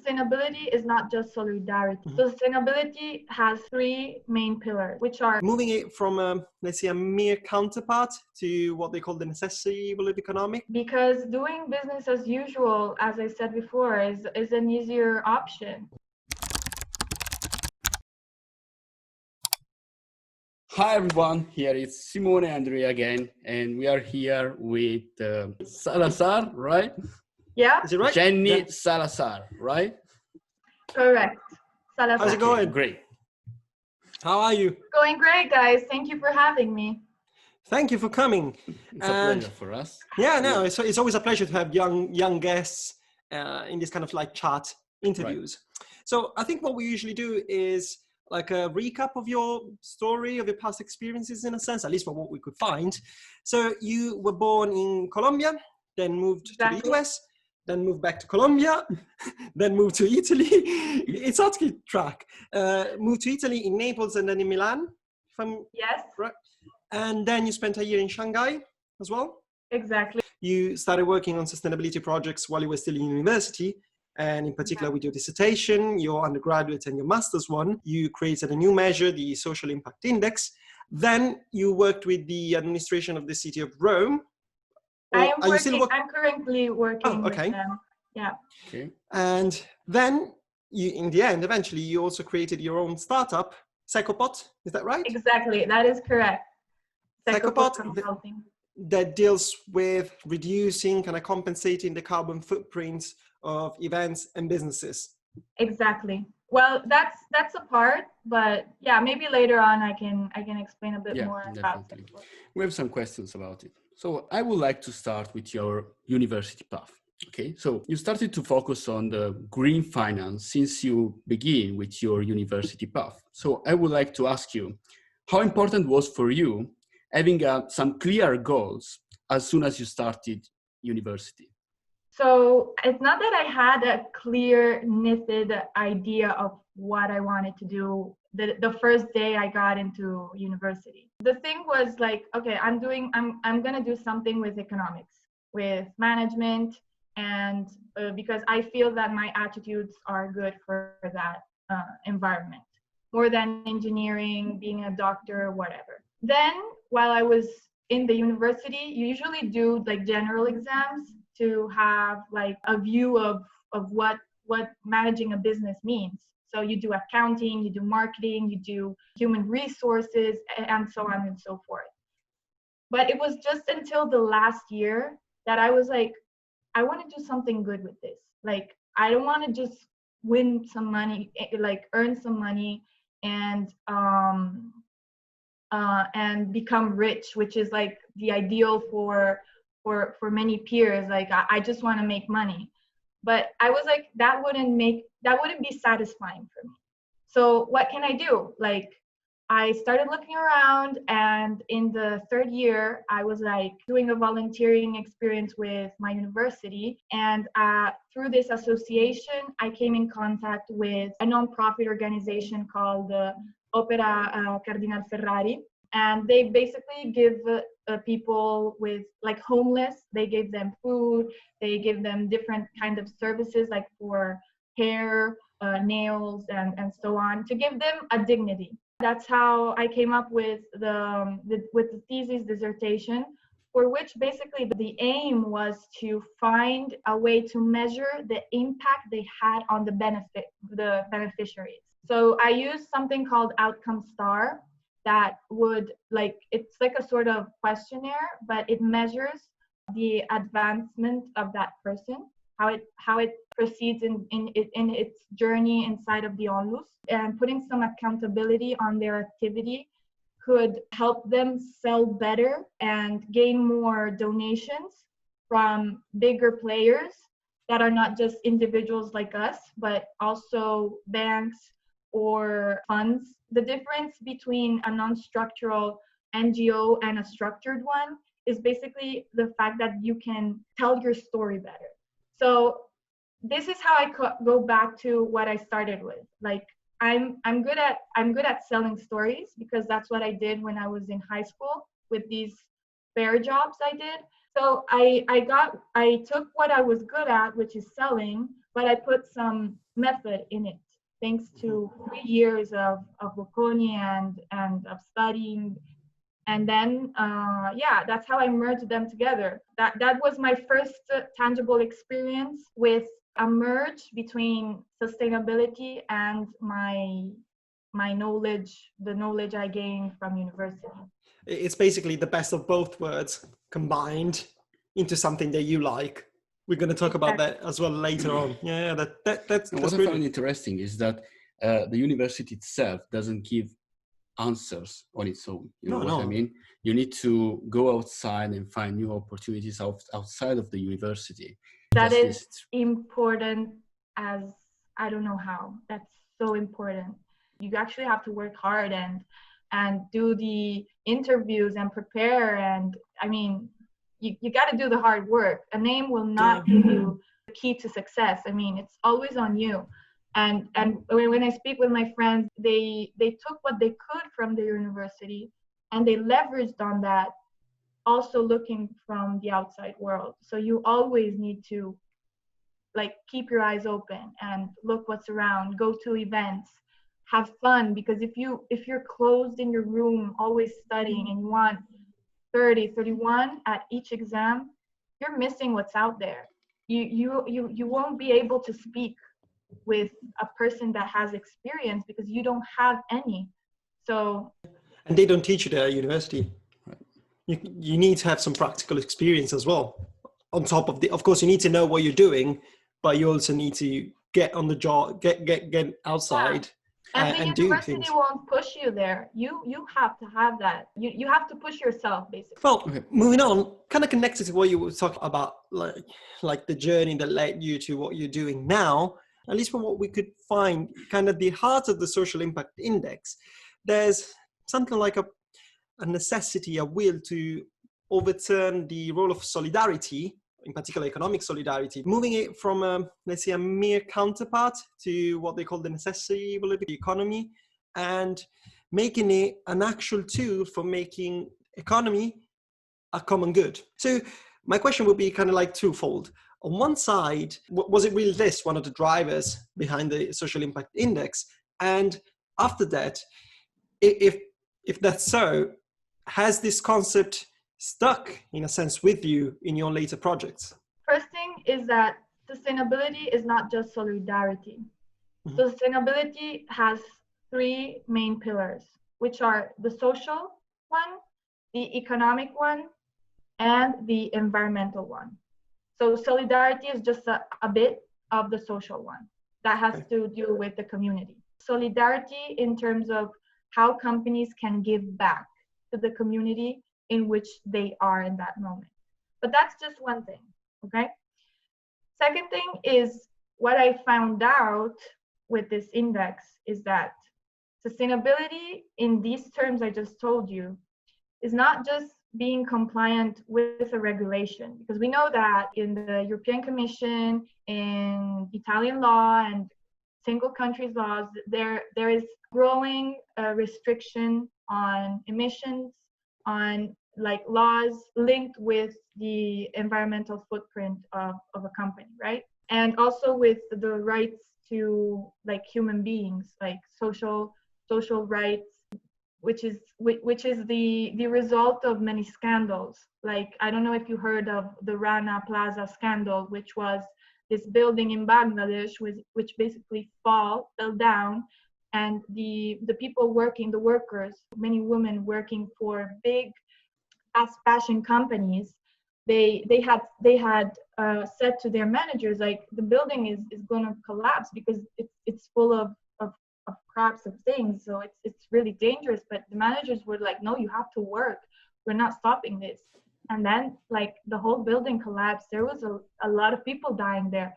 sustainability is not just solidarity. Sustainability has three main pillars, which are moving it from, let's say, a mere counterpart to what they call the necessary evil of economic. Because doing business as usual, as I said before, is an easier option. Hi everyone, here is Simone and Andrea again, and we are here with Salazar, right? Yeah. Is it right? Jenny Salazar, right? Correct. Salazar. How's it going? Great. How are you? Going great, guys. Thank you for having me. Thank you for coming. It's a pleasure for us. Yeah, no, it's always a pleasure to have young guests in this kind of like chat interviews. Right. So I think what we usually do is like a recap of your story, of your past experiences in a sense, at least for what we could find. So you were born in Colombia, then moved to the US, then moved back to Colombia, then moved to Italy. It's hard to keep track. Moved to Italy in Naples and then in Milan, if I'm right. And then you spent a year in Shanghai as well. Exactly. You started working on sustainability projects while you were still in university. And in particular, with your dissertation, your undergraduate and your master's one, you created a new measure, the Social Impact Index. Then you worked with the administration of the city of Rome. I'm currently working with them. Yeah. Okay. And then you, in the end, eventually, you also created your own startup, SecoPOT. Is that right? Exactly. That is correct. SecoPOT that deals with reducing, kind of compensating the carbon footprints of events and businesses. Exactly. Well, that's a part, but yeah, maybe later on I can explain a bit more about it. We have some questions about it. So I would like to start with your university path. Okay, so you started to focus on the green finance since you begin with your university path. So I would like to ask you, how important was for you having some clear goals as soon as you started university? So it's not that I had a clear knitted idea of what I wanted to do the first day I got into university. The thing was like, okay, I'm gonna do something with economics, with management, and because I feel that my attitudes are good for that environment, more than engineering, being a doctor, whatever. Then while I was in the university, you usually do like general exams to have like a view of what managing a business means. So you do accounting, you do marketing, you do human resources, and so on and so forth. But it was just until the last year that I was like, I want to do something good with this. Like, I don't want to just win some money, like earn some money and become rich, which is like the ideal for many peers. Like I just want to make money, but I was like, that wouldn't be satisfying for me. So what can I do? Like I started looking around, and in the third year I was like doing a volunteering experience with my university, and through this association I came in contact with a non-profit organization called Opera Cardinal Ferrari, and they basically give people with like homeless, they give them food, they give them different kind of services like for hair, nails, and so on, to give them a dignity. That's how I came up with the thesis dissertation, for which basically the aim was to find a way to measure the impact they had on the beneficiaries. So I used something called Outcome Star, that would it's like a sort of questionnaire, but it measures the advancement of that person, how it proceeds in its journey inside of the onlus, and putting some accountability on their activity could help them sell better and gain more donations from bigger players that are not just individuals like us, but also banks or funds. The difference between a non-structural NGO and a structured one is basically the fact that you can tell your story better. So this is how I go back to what I started with. Like I'm good at selling stories, because that's what I did when I was in high school with these fair jobs I did. So I took what I was good at, which is selling, but I put some method in it, thanks to 3 years of Bocconi and of studying. And then, yeah, that's how I merged them together. That was my first tangible experience with a merge between sustainability and my knowledge, the knowledge I gained from university. It's basically the best of both worlds combined into something that you like. We're going to talk about that as well later on. Yeah, that's what I brilliant. found interesting is that the university itself doesn't give answers on its own. You know what I mean? You need to go outside and find new opportunities outside of the university. That is important as I don't know how. That's so important. You actually have to work hard and do the interviews and prepare. And I mean, you got to do the hard work. A name will not give you the key to success. I mean, it's always on you. And when I speak with my friends, they took what they could from the university and they leveraged on that, also looking from the outside world. So you always need to like keep your eyes open and look what's around, go to events, have fun, because if you're closed in your room always studying and you want 30, 31 at each exam, you're missing what's out there. You won't be able to speak with a person that has experience because you don't have any. So, and they don't teach you there at university. You need to have some practical experience as well. On top of course, you need to know what you're doing, but you also need to get on the job, get outside. And the and university won't push you there. You have to have that. You have to push yourself, basically. Well, moving on, kind of connected to what you were talking about, like the journey that led you to what you're doing now. At least from what we could find, kind of the heart of the social impact index, there's something like a necessity, a will to overturn the role of solidarity, in particular economic solidarity, moving it from, let's say, a mere counterpart to what they call the necessity of the economy, and making it an actual tool for making economy a common good. So my question would be kind of like twofold. On one side, was it really this one of the drivers behind the social impact index? And after that, if that's so, has this concept stuck in a sense with you in your later projects? First thing is that sustainability is not just solidarity. Mm-hmm. Sustainability has 3 main pillars, which are the social one, the economic one, and the environmental one. So solidarity is just a bit of the social one that has to do with the community. Solidarity in terms of how companies can give back to the community in which they are in that moment. But that's just one thing, okay? Second thing is what I found out with this index is that sustainability in these terms I just told you is not just being compliant with a regulation, because we know that in the European Commission, in Italian law and single countries laws, there is growing restriction on emissions, on like laws linked with the environmental footprint of a company, right? And also with the rights to like human beings, like social rights, which is the result of many scandals. Like, I don't know if you heard of the Rana Plaza scandal, which was this building in Bangladesh, which basically fell down, and the people working, the workers, many women working for big fast fashion companies, they had said to their managers, like, the building is going to collapse because it's full of crops of things, so it's really dangerous. But the managers were like, no, you have to work, we're not stopping this. And then like the whole building collapsed. There was a lot of people dying there.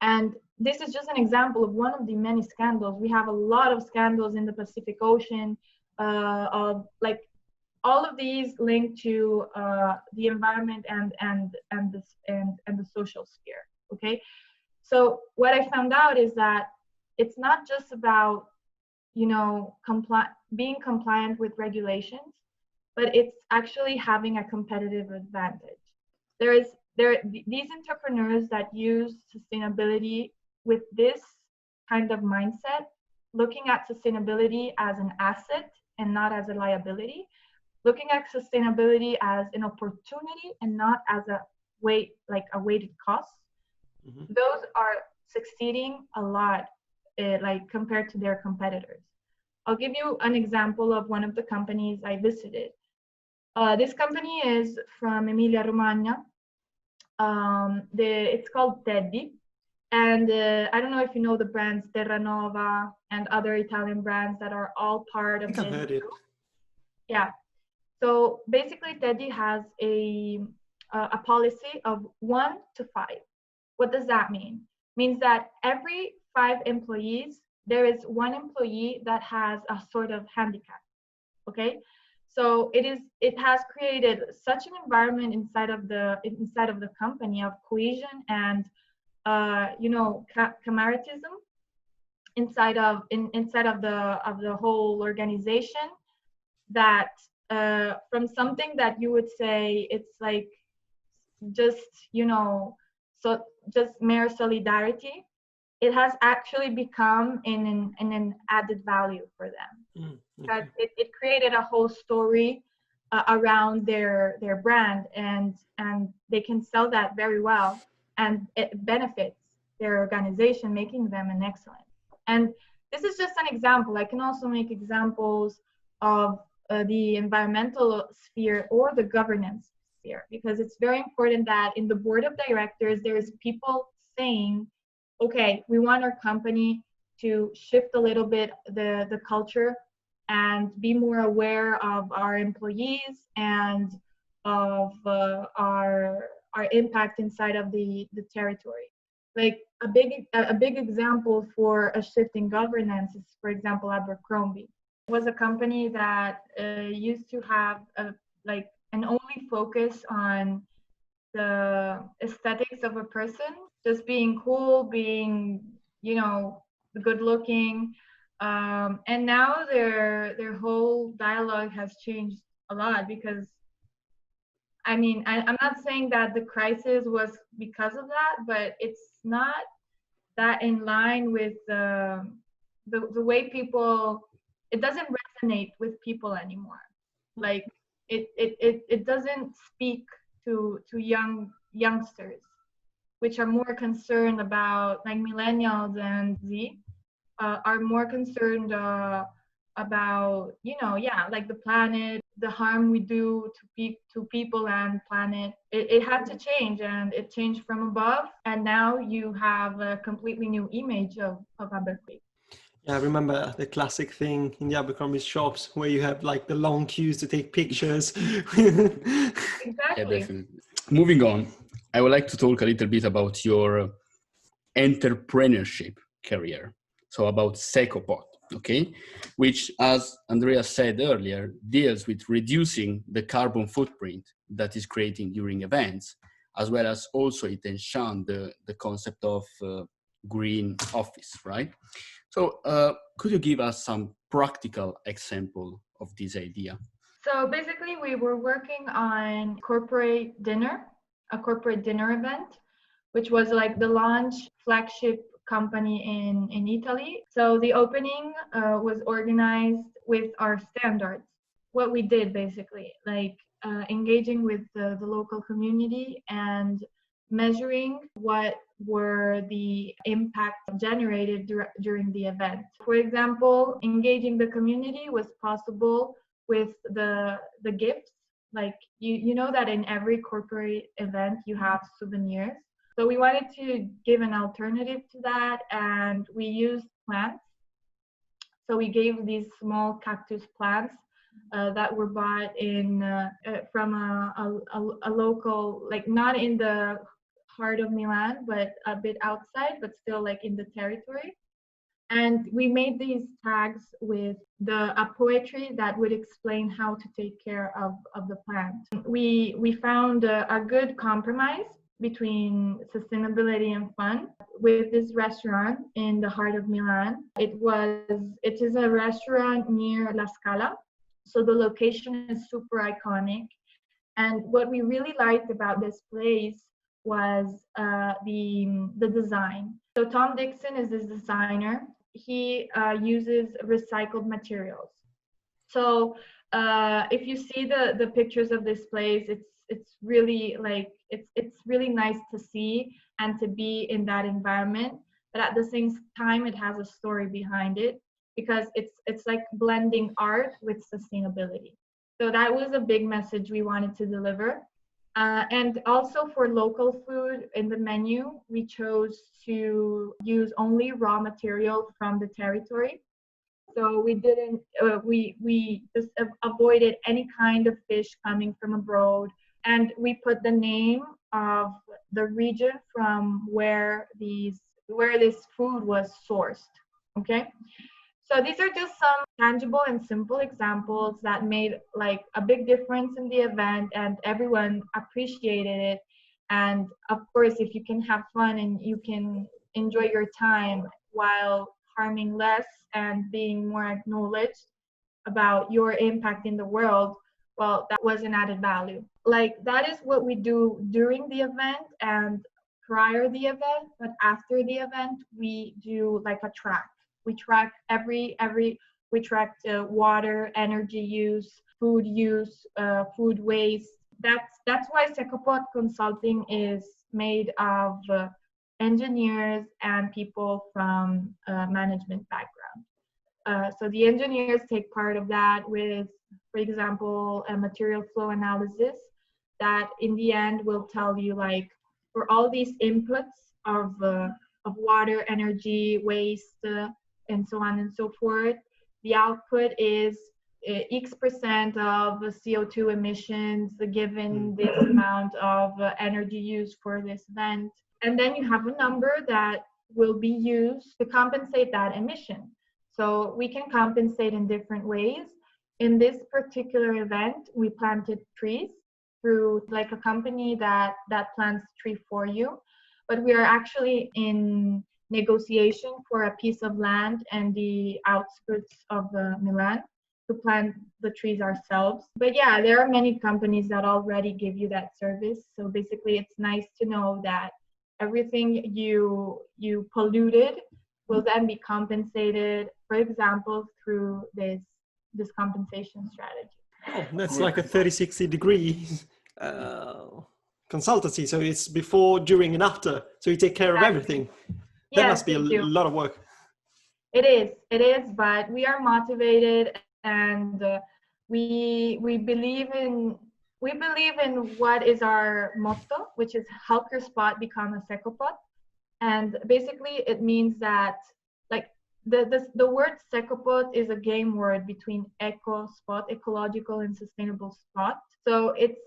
And this is just an example of one of the many scandals. We have a lot of scandals in the Pacific Ocean, of like all of these linked to the environment and the social sphere. Okay, so what I found out is that it's not just about, you know, being compliant with regulations, but it's actually having a competitive advantage. These entrepreneurs that use sustainability with this kind of mindset, looking at sustainability as an asset and not as a liability, looking at sustainability as an opportunity and not as a weighted cost. Those are succeeding a lot, like compared to their competitors. I'll give you an example of one of the companies I visited. This company is from Emilia Romagna. It's called Teddy. And I don't know if you know the brands Terranova and other Italian brands that are all part of I think I've heard it. Yeah. So basically, Teddy has a policy of 1 to 5. What does that mean? Means that every 5 employees, there is 1 employee that has a sort of handicap. Okay. So it has created such an environment inside of the company of cohesion and camaraderism inside of the whole organization, that from something that you would say it's like just so just mere solidarity, it has actually become an added value for them, because it created a whole story around their brand, and they can sell that very well, and it benefits their organization, making them an excellent. And this is just an example. I can also make examples of the environmental sphere or the governance sphere, because it's very important that in the board of directors, there's people saying, okay, we want our company to shift a little bit the culture and be more aware of our employees and of our impact inside of the territory. Like a big example for a shift in governance is, for example, Abercrombie. It was a company that used to have an only focus on the aesthetics of a person, just being cool, being good looking, and now their whole dialogue has changed a lot, because I mean, I'm not saying that the crisis was because of that, but it's not that in line with the way people, it doesn't resonate with people anymore. Like it doesn't speak to youngsters, which are more concerned about, like millennials and Z, are more concerned about like the planet, the harm we do to people and planet. It had to change, and it changed from above, and now you have a completely new image of Abercrombie. Yeah, I remember the classic thing in the Abercrombie shops where you have like the long queues to take pictures. Exactly. Yeah, definitely. Moving on, I would like to talk a little bit about your entrepreneurship career. So about SecoPOT, okay, which, as Andrea said earlier, deals with reducing the carbon footprint that is creating during events, as well as also it enchants the concept of green office, right? So could you give us some practical example of this idea? So basically, we were working on a corporate dinner event, which was like the launch flagship company in Italy. So the opening was organized with our standards. What we did basically, like engaging with the local community and measuring what were the impact generated during the event. For example, engaging the community was possible with the gifts. Like you know that in every corporate event you have souvenirs. So we wanted to give an alternative to that, and we used plants. So we gave these small cactus plants that were bought from a local, like not in the heart of Milan, but a bit outside, but still like in the territory. And we made these tags with a poetry that would explain how to take care of the plant. We found a good compromise between sustainability and fun with this restaurant in the heart of Milan. It is a restaurant near La Scala, so the location is super iconic. And what we really liked about this place was the design. So Tom Dixon is this designer. He uses recycled materials. So if you see the pictures of this place, it's really like it's really nice to see and to be in that environment. But at the same time, it has a story behind it because it's like blending art with sustainability. So that was a big message we wanted to deliver. And also for local food in the menu, we chose to use only raw material from the territory. So we didn't, we just avoided any kind of fish coming from abroad. And we put the name of the region from where this food was sourced. Okay. So these are just some tangible and simple examples that made like a big difference in the event, and everyone appreciated it. And of course, if you can have fun and you can enjoy your time while harming less and being more acknowledged about your impact in the world, well, that was an added value. Like that is what we do during the event and prior the event, but after the event, we do like a track. We track we track water, energy use, food use, food waste. That's why SecoPOT Consulting is made of engineers and people from management background. So the engineers take part of that with, for example, a material flow analysis that in the end will tell you like for all these inputs of water, energy, waste, and so on and so forth, the output is X% of CO2 emissions given this amount of energy used for this event. And then you have a number that will be used to compensate that emission. So we can compensate in different ways. In this particular event, we planted trees through like a company that plants tree for you. But we are actually in negotiation for a piece of land and the outskirts of Milan to plant the trees ourselves. But yeah, there are many companies that already give you that service. So basically, it's nice to know that everything you polluted will then be compensated, for example, through this compensation strategy. Oh, that's like a 360 degrees consultancy. So it's before, during, and after. So you take care of everything. That Yes, must be a lot of work. It is, but we are motivated, and we believe in what is our motto, which is help your spot become a SecoPOT. And basically it means that like the word SecoPOT is a game word between eco spot, ecological and sustainable spot. So it's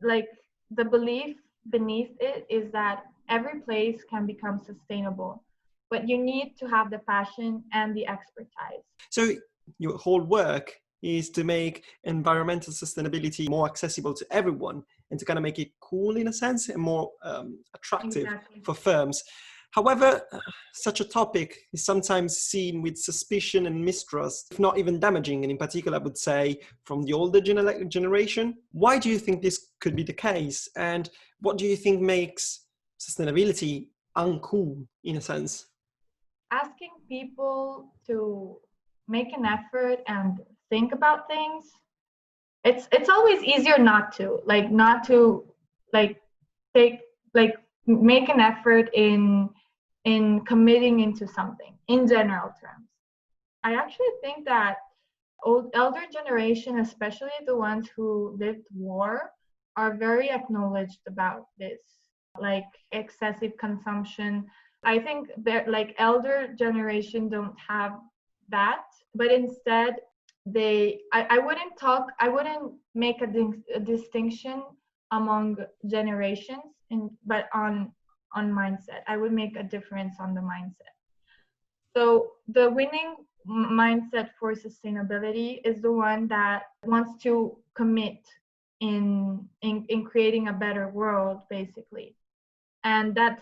like the belief beneath it is that every place can become sustainable, but you need to have the passion and the expertise. So your whole work is to make environmental sustainability more accessible to everyone and to kind of make it cool in a sense and more attractive for firms. However, such a topic is sometimes seen with suspicion and mistrust, if not even damaging, and in particular, I would say, from the older generation. Why do you think this could be the case? And what do you think makes sustainability uncool, in a sense? Asking people to make an effort and think about things, it's always easier not to make an effort in committing into something in general terms. I actually think that elder generation, especially the ones who lived war, are very acknowledged about this, like excessive consumption. I think that like elder generation don't have that, but instead I wouldn't make a distinction among generations, but on mindset. I would make a difference on the mindset. So the winning mindset for sustainability is the one that wants to commit in creating a better world, basically. And that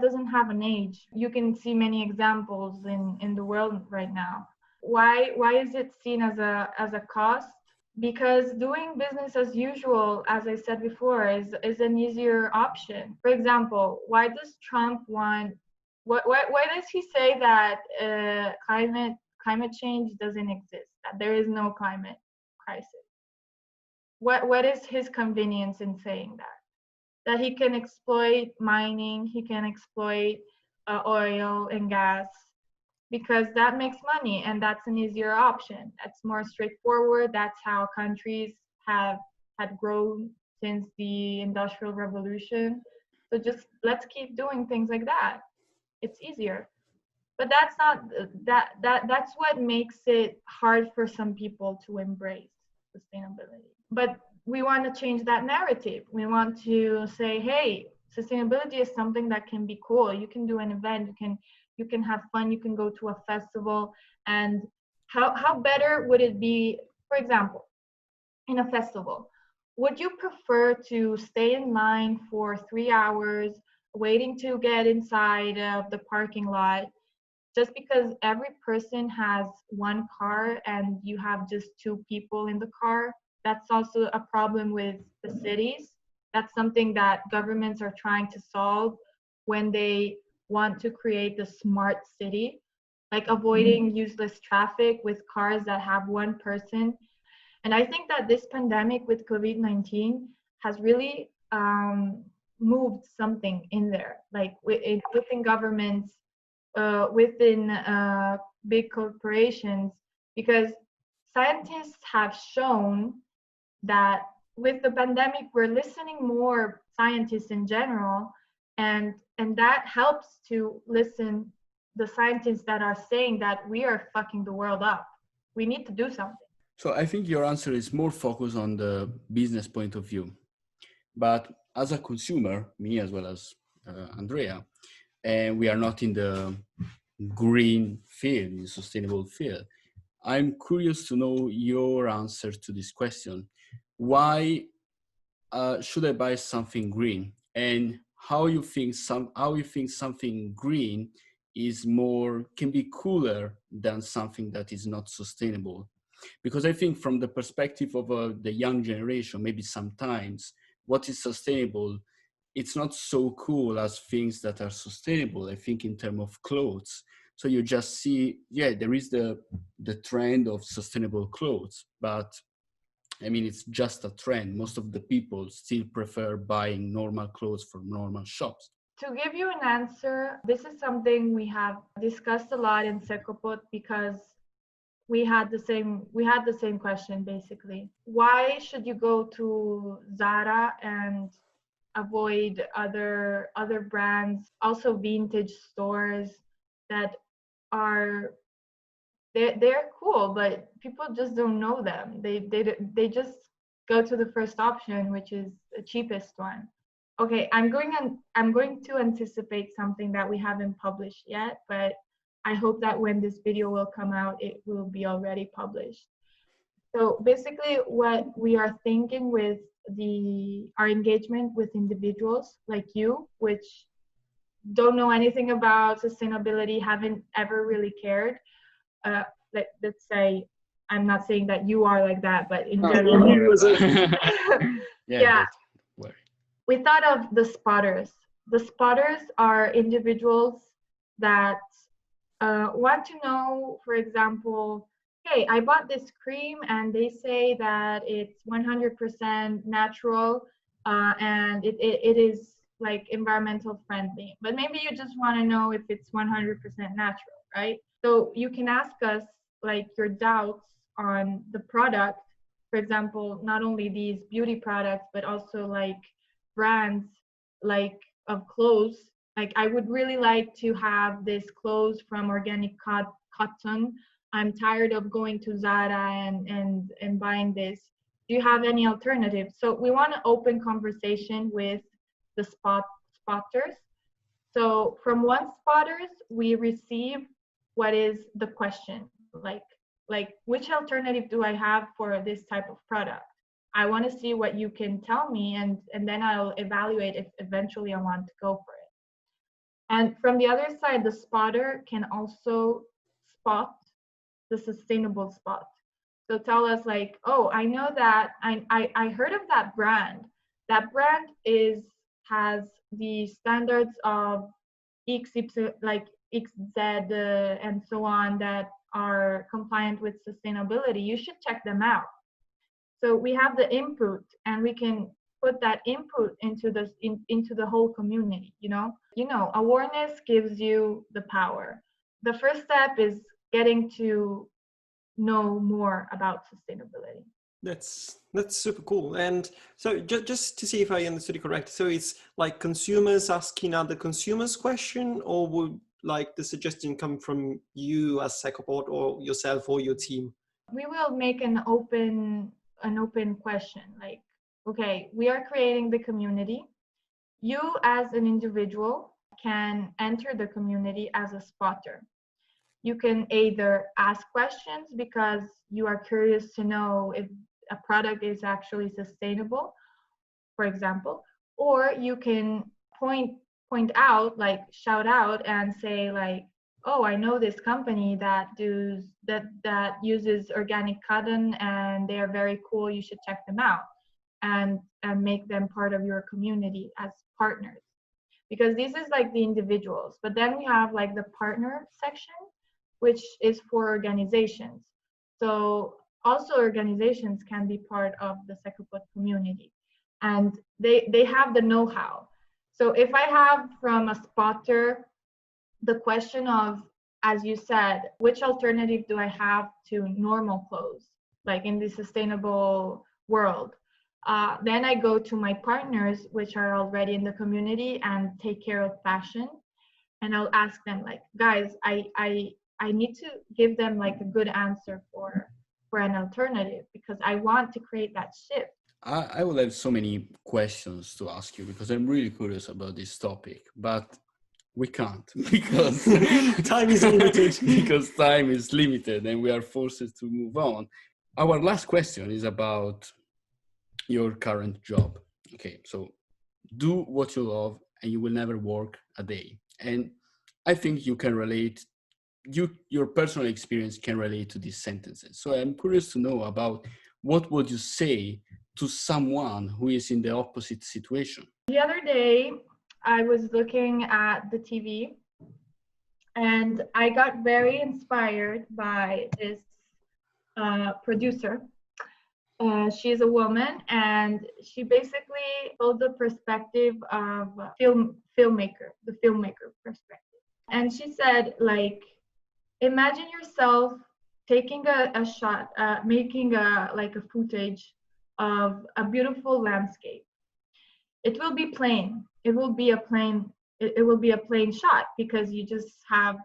doesn't have an age. You can see many examples in the world right now. Why is it seen as a cost? because doing business as usual, as I said before, is an easier option. For example, why does Trump want? Why does he say that climate change doesn't exist? That there is no climate crisis? What is his convenience in saying that? That he can exploit mining, he can exploit oil and gas, because that makes money and that's an easier option. That's more straightforward. That's how countries have had grown since the Industrial Revolution. So just let's keep doing things like that. It's easier. But that's not that's what makes it hard for some people to embrace sustainability. But we want to change that narrative. We want to say, hey, sustainability is something that can be cool. You can do an event, you can have fun, you can go to a festival. And how better would it be, for example, in a festival? Would you prefer to stay in line for 3 hours waiting to get inside of the parking lot just because every person has one car and you have just two people in the car? That's also a problem with the cities. That's something that governments are trying to solve when they want to create the smart city, like avoiding useless traffic with cars that have one person. And I think that this pandemic with COVID-19 has really moved something in there, like within governments, within big corporations, because scientists have shown that with the pandemic, we're listening more scientists in general, and that helps to listen the scientists that are saying that we are fucking the world up. We need to do something. So I think your answer is more focused on the business point of view. But as a consumer, me as well as Andrea, and we are not in the green field, in the sustainable field, I'm curious to know your answer to this question. Why should I buy something green? And how you think something green is can be cooler than something that is not sustainable? Because I think from the perspective of the young generation, maybe sometimes what is sustainable, it's not so cool as things that are sustainable. I think in terms of clothes. So you just see, yeah, there is the trend of sustainable clothes, but I mean, it's just a trend. Most of the people still prefer buying normal clothes from normal shops. To give you an answer, this is something we have discussed a lot in SecoPOT, because we had the same question basically. Why should you go to Zara and avoid other brands, also vintage stores that are they're cool, but people just don't know them. They just go to the first option, which is the cheapest one. Okay, I'm going to anticipate something that we haven't published yet, but I hope that when this video will come out, it will be already published. So basically what we are thinking with our engagement with individuals like you, which don't know anything about sustainability, haven't ever really cared. Let's say, I'm not saying that you are like that, but in general. Yeah. We thought of the spotters. The spotters are individuals that want to know, for example, hey, I bought this cream and they say that it's 100% natural and it is like environmental friendly, but maybe you just want to know if it's 100% natural, right? So you can ask us like your doubts on the product. For example, not only these beauty products, but also like brands like of clothes. Like, I would really like to have this clothes from organic cotton. I'm tired of going to Zara and buying this. Do you have any alternatives? So we want to open conversation with the spotters. So from one spotters, we receive what is the question, like which alternative do I have for this type of product? I want to see what you can tell me, and then I'll evaluate if eventually I want to go for it. And from the other side, the spotter can also spot the sustainable spot. So tell us like, oh, I know that I heard of that brand. That brand has the standards of XY, like XZ and so on, that are compliant with sustainability. You should check them out. So we have the input, and we can put that input into into the whole community. Awareness gives you the power. The first step is getting to know more about sustainability. That's super cool. And so just to see if I understood it correct, so it's like consumers asking other consumers question, or would like the suggestion come from you as SecoPOT or yourself or your team? We will make an open question, like, okay, we are creating the community. You as an individual can enter the community as a spotter. You can either ask questions because you are curious to know if a product is actually sustainable, for example, or you can point out, like shout out and say like, oh, I know this company that uses organic cotton and they are very cool, you should check them out, and make them part of your community as partners. Because this is like the individuals, but then we have like the partner section, which is for organizations. So also organizations can be part of the SecoPOT community, and they have the know-how. So if I have from a spotter the question of, as you said, which alternative do I have to normal clothes, like in the sustainable world, then I go to my partners, which are already in the community and take care of fashion, and I'll ask them like, guys, I need to give them like a good answer for an alternative, because I want to create that shift. I will have so many questions to ask you because I'm really curious about this topic, but we can't because time is limited. Because time is limited and we are forced to move on. Our last question is about your current job. Okay, so do what you love and you will never work a day. And I think you can relate, your personal experience can relate to these sentences. So I'm curious to know about what would you say to someone who is in the opposite situation? The other day, I was looking at the TV and I got very inspired by this producer. She's a woman, and she basically told the perspective of the filmmaker perspective. And she said, like, imagine yourself taking a shot, making a footage of a beautiful landscape. It will be plain. It will be a plain shot because you just have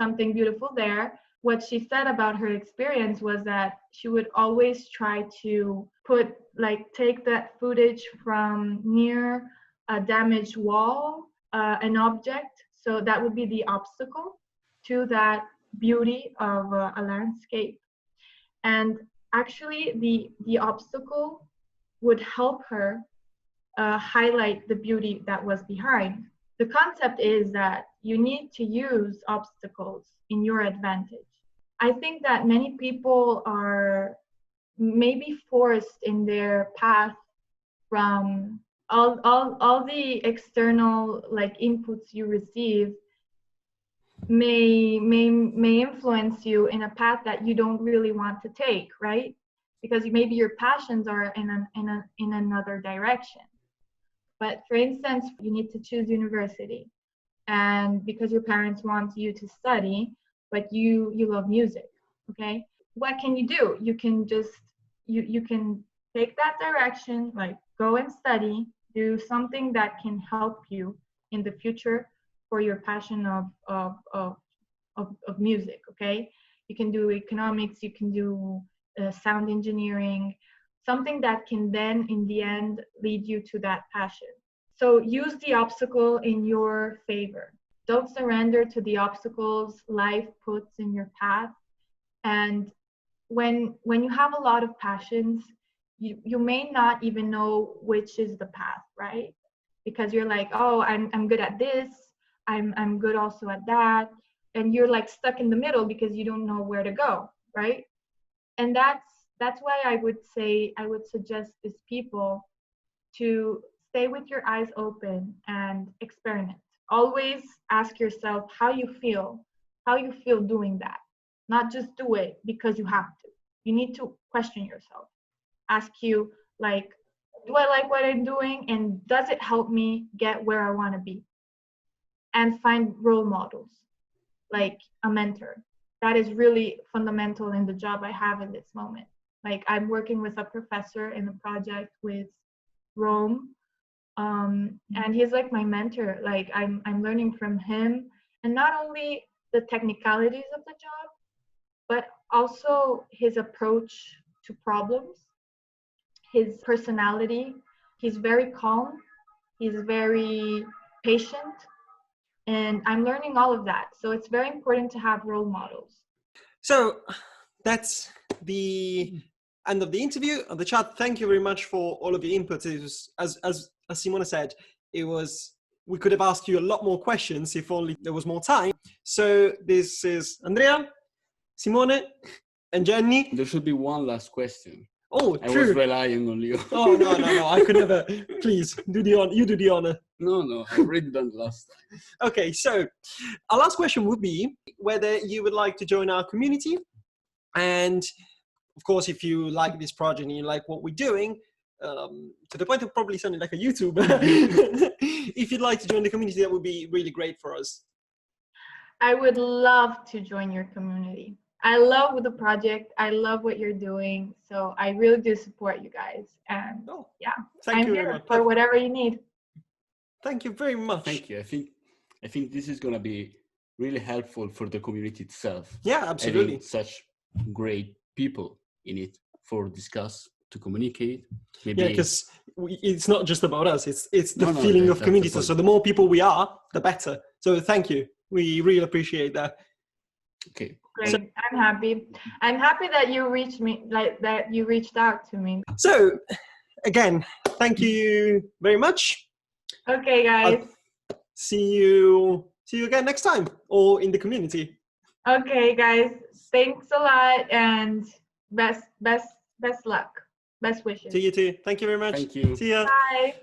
something beautiful there. What she said about her experience was that she would always try to take that footage from near a damaged wall, an object. So that would be the obstacle to that beauty of a landscape. And actually the obstacle would help her highlight the beauty that was behind. The concept is that you need to use obstacles in your advantage. I think that many people are maybe forced in their path from all the external inputs you receive may influence you in a path that you don't really want to take, right? Because maybe your passions are in another direction. But for instance, you need to choose university, and because your parents want you to study, but you love music, okay? What can you do? You can just you can take that direction, like go and study, do something that can help you in the future for your passion of music, okay? You can do economics, you can do sound engineering, something that can then in the end lead you to that passion. So use the obstacle in your favor. Don't surrender to the obstacles life puts in your path. And when you have a lot of passions, you may not even know which is the path, right? Because you're like, oh, I'm good at this, I'm good also at that, and you're like stuck in the middle because you don't know where to go, right? And that's that's why I would suggest these people to stay with your eyes open and experiment. Always ask yourself how you feel doing that. Not just do it because you have to. You need to question yourself. Ask you, like, do I like what I'm doing, and does it help me get where I want to be? And find role models, like a mentor. That is really fundamental in the job I have in this moment. Like, I'm working with a professor in a project with Rome, and he's like my mentor. Like, I'm learning from him, and not only the technicalities of the job, but also his approach to problems, his personality. He's very calm, he's very patient, and I'm learning all of that. So it's very important to have role models. So that's the end of the interview, of the chat. Thank you very much for all of your inputs. It was, as Simona said, we could have asked you a lot more questions if only there was more time. So this is Andrea, Simone, and Jenny. There should be one last question. Oh, I true. was relying on you. Oh, no. I could never. Please, do the honor. You do the honor. No, I've already done the last time. Okay, so our last question would be whether you would like to join our community. And of course, if you like this project and you like what we're doing, to the point of probably sounding like a YouTuber, if you'd like to join the community, that would be really great for us. I would love to join your community. I love the project. I love what you're doing. So I really do support you guys. And yeah, Thank you I'm very here much. for whatever you need. Thank you very much. Thank you. I think this is going to be really helpful for the community itself. Yeah, absolutely. Having such great people in it for discuss, to communicate. Maybe. Yeah, because it's not just about us. It's the feeling of community. So the more people we are, the better. So thank you. We really appreciate that. Okay. Great. So, I'm happy. I'm happy that you reached me, like that you reached out to me. So again, thank you very much. Okay, guys. I'll see you again next time, or in the community. Okay, guys. Thanks a lot, and best luck. Best wishes. To you too. Thank you very much. Thank you. See ya. Bye.